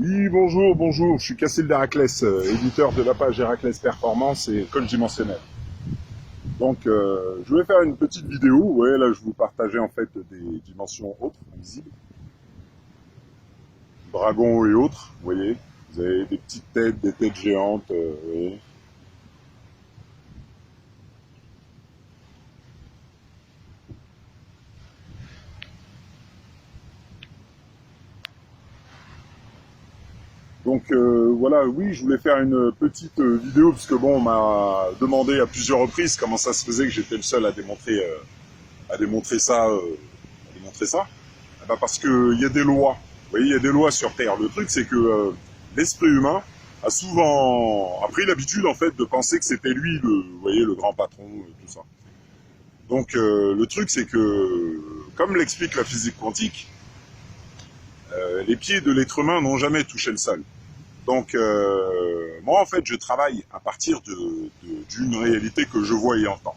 Oui, bonjour, bonjour, je suis Cassil d'Héraclès, éditeur de la page Héraclès Performance et coach dimensionnel. Donc, je vais faire une petite vidéo, ouais, là je vous partageais en fait des dimensions autres, invisibles, dragons et autres, vous voyez, vous avez des petites têtes, des têtes géantes, vous voyez. Donc voilà, oui, je voulais faire une petite vidéo, parce que bon, on m'a demandé à plusieurs reprises comment ça se faisait que j'étais le seul à démontrer ça, à démontrer ça. Eh ben parce qu'il y a des lois. Vous voyez, il y a des lois sur Terre. Le truc, c'est que l'esprit humain a souvent pris l'habitude, en fait, de penser que c'était lui, vous voyez, le grand patron, et tout ça. Donc, le truc, c'est que, comme l'explique la physique quantique, les pieds de l'être humain n'ont jamais touché le sol. Donc, moi, en fait, je travaille à partir d'une réalité que je vois et entends.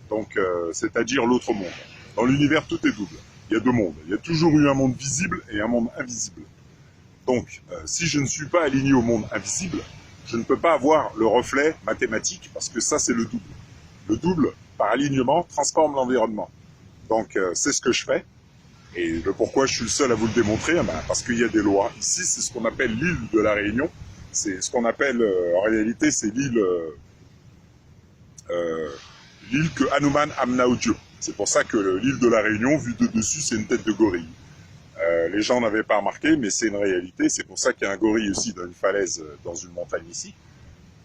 Donc, c'est-à-dire l'autre monde. Dans l'univers, tout est double. Il y a deux mondes. Il y a toujours eu un monde visible et un monde invisible. Donc, si je ne suis pas aligné au monde invisible, je ne peux pas avoir le reflet mathématique, parce que ça, c'est le double. Le double, par alignement, transforme l'environnement. Donc, c'est ce que je fais. Et le pourquoi je suis le seul à vous le démontrer, parce qu'il y a des lois. Ici, c'est ce qu'on appelle l'île de la Réunion. C'est ce qu'on appelle, en réalité, c'est l'île que Hanuman amena au dieu. C'est pour ça que l'île de la Réunion, vue de dessus, c'est une tête de gorille. Les gens n'avaient pas remarqué, mais c'est une réalité. C'est pour ça qu'il y a un gorille aussi dans une falaise, dans une montagne ici.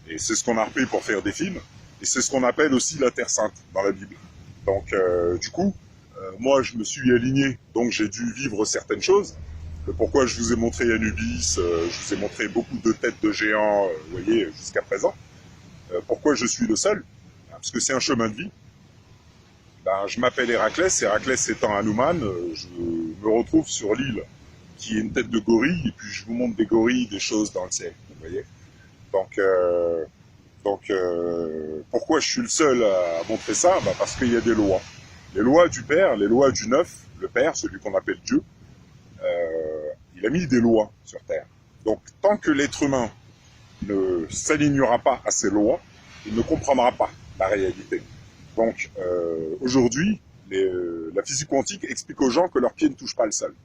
Et c'est ce qu'on a repris pour faire des films. Et c'est ce qu'on appelle aussi la Terre Sainte dans la Bible. Donc, du coup, moi, je me suis aligné. Donc, j'ai dû vivre certaines choses. Le pourquoi je vous ai montré Anubis, je vous ai montré beaucoup de têtes de géants, vous voyez, jusqu'à présent. Pourquoi je suis le seul? Parce que c'est un chemin de vie. Ben, je m'appelle Héraclès, Héraclès étant Hanuman, je me retrouve sur l'île qui est une tête de gorille, et puis je vous montre des gorilles, des choses dans le ciel, vous voyez. Donc, pourquoi je suis le seul à montrer ça? Ben, parce qu'il y a des lois. Les lois du Père, les lois du Neuf, le Père, celui qu'on appelle Dieu, il a mis des lois sur Terre. Donc, tant que l'être humain ne s'alignera pas à ces lois, il ne comprendra pas la réalité. Donc, aujourd'hui, la physique quantique explique aux gens que leurs pieds ne touchent pas le sol.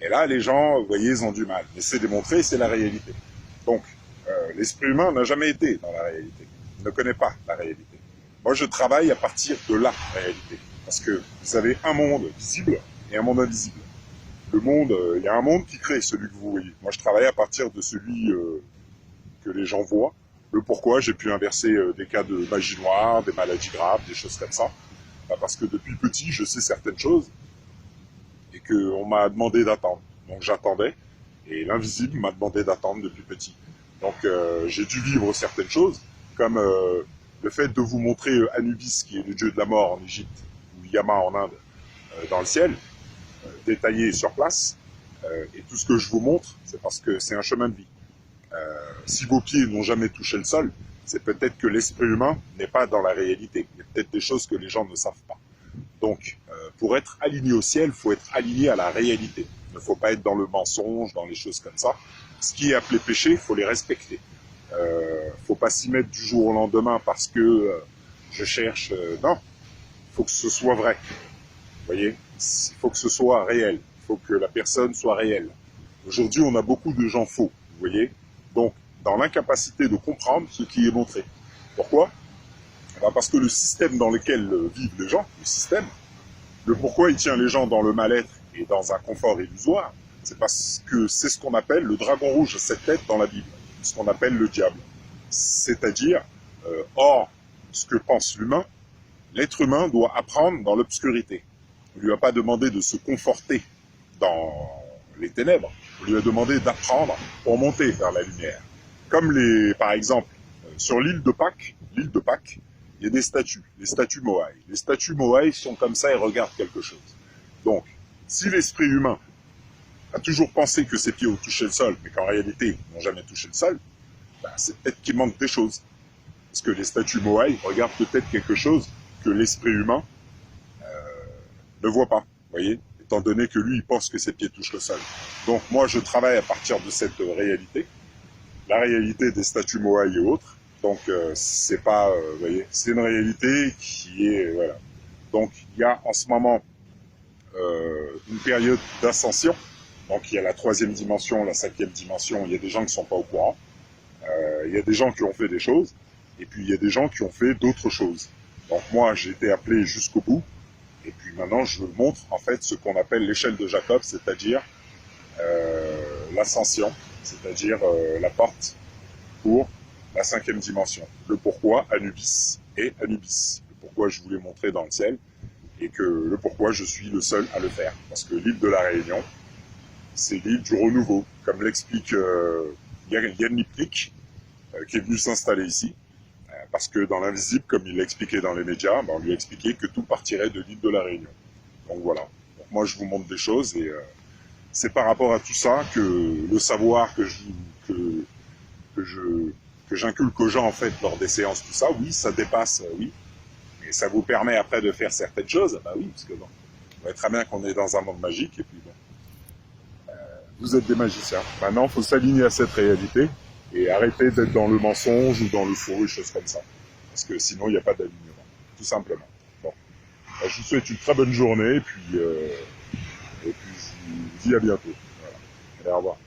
Et là, les gens, vous voyez, ils ont du mal. Mais c'est démontré, c'est la réalité. Donc, l'esprit humain n'a jamais été dans la réalité. Il ne connaît pas la réalité. Moi, je travaille à partir de la réalité. Parce que vous avez un monde visible et un monde invisible. Le monde, il y a un monde qui crée celui que vous voyez. Moi, je travaille à partir de celui que les gens voient. Le pourquoi j'ai pu inverser des cas de magie noire, des maladies graves, des choses comme ça. Parce que depuis petit, je sais certaines choses et qu'on m'a demandé d'attendre. Donc j'attendais et l'invisible m'a demandé d'attendre depuis petit. Donc j'ai dû vivre certaines choses, comme le fait de vous montrer Anubis, qui est le dieu de la mort en Égypte, ou Yama en Inde, dans le ciel, détaillé sur place. Et tout ce que je vous montre, c'est parce que c'est un chemin de vie. Si vos pieds n'ont jamais touché le sol, c'est peut-être que l'esprit humain n'est pas dans la réalité. Il y a peut-être des choses que les gens ne savent pas. Donc, pour être aligné au ciel, il faut être aligné à la réalité. Il ne faut pas être dans le mensonge, dans les choses comme ça. Ce qui est appelé péché, il faut les respecter. Il ne faut pas s'y mettre du jour au lendemain parce que je cherche... non, il faut que ce soit vrai. Vous voyez, il faut que ce soit réel. Il faut que la personne soit réelle. Aujourd'hui, on a beaucoup de gens faux, vous voyez. Donc, dans l'incapacité de comprendre ce qui est montré. Pourquoi? Parce que le système dans lequel vivent les gens, le système, le pourquoi il tient les gens dans le mal-être et dans un confort illusoire, c'est parce que c'est ce qu'on appelle le dragon rouge à 7 têtes dans la Bible, ce qu'on appelle le diable. C'est-à-dire, hors ce que pense l'humain, l'être humain doit apprendre dans l'obscurité. On ne lui a pas demandé de se conforter dans les ténèbres, on lui a demandé d'apprendre pour monter vers la lumière. Comme par exemple, sur l'île de Pâques, il y a des statues, les statues Moai. Les statues Moai sont comme ça et regardent quelque chose. Donc, si l'esprit humain a toujours pensé que ses pieds ont touché le sol, mais qu'en réalité, ils n'ont jamais touché le sol, ben, c'est peut-être qu'il manque des choses. Parce que les statues Moai regardent peut-être quelque chose que l'esprit humain ne voit pas. Vous voyez? étant donné que lui, il pense que ses pieds touchent le sol. Donc moi, je travaille à partir de cette réalité, la réalité des statues Moai et autres. Donc c'est pas, vous voyez, c'est une réalité qui est, voilà. Donc il y a en ce moment une période d'ascension. Donc il y a la 3e dimension, la 5e dimension, il y a des gens qui ne sont pas au courant. Il y a des gens qui ont fait des choses, et puis il y a des gens qui ont fait d'autres choses. Donc moi, j'ai été appelé jusqu'au bout, et puis maintenant, je montre en fait ce qu'on appelle l'échelle de Jacob, c'est-à-dire l'ascension, c'est-à-dire la porte pour la 5e dimension. Le pourquoi Anubis et Anubis. Le pourquoi je voulais montrer dans le ciel, et que le pourquoi je suis le seul à le faire. Parce que l'île de la Réunion, c'est l'île du renouveau, comme l'explique Yann Lipnik, qui est venu s'installer ici, parce que dans l'invisible, comme il l'a expliqué dans les médias, on lui a expliqué que tout partirait de l'île de la Réunion. Donc voilà. Donc moi, je vous montre des choses, et c'est par rapport à tout ça que le savoir que j'inculque aux gens en fait lors des séances, tout ça, oui, ça dépasse, oui, mais ça vous permet après de faire certaines choses, bah oui, parce que bon, on voit très bien qu'on est dans un monde magique, et puis bon, vous êtes des magiciens. Maintenant, il faut s'aligner à cette réalité, et arrêter d'être dans le mensonge ou dans le faux, des choses comme ça. Parce que sinon, il n'y a pas d'alignement, tout simplement. Bon. Je vous souhaite une très bonne journée, et puis je vous dis à bientôt. Voilà. Allez, au revoir.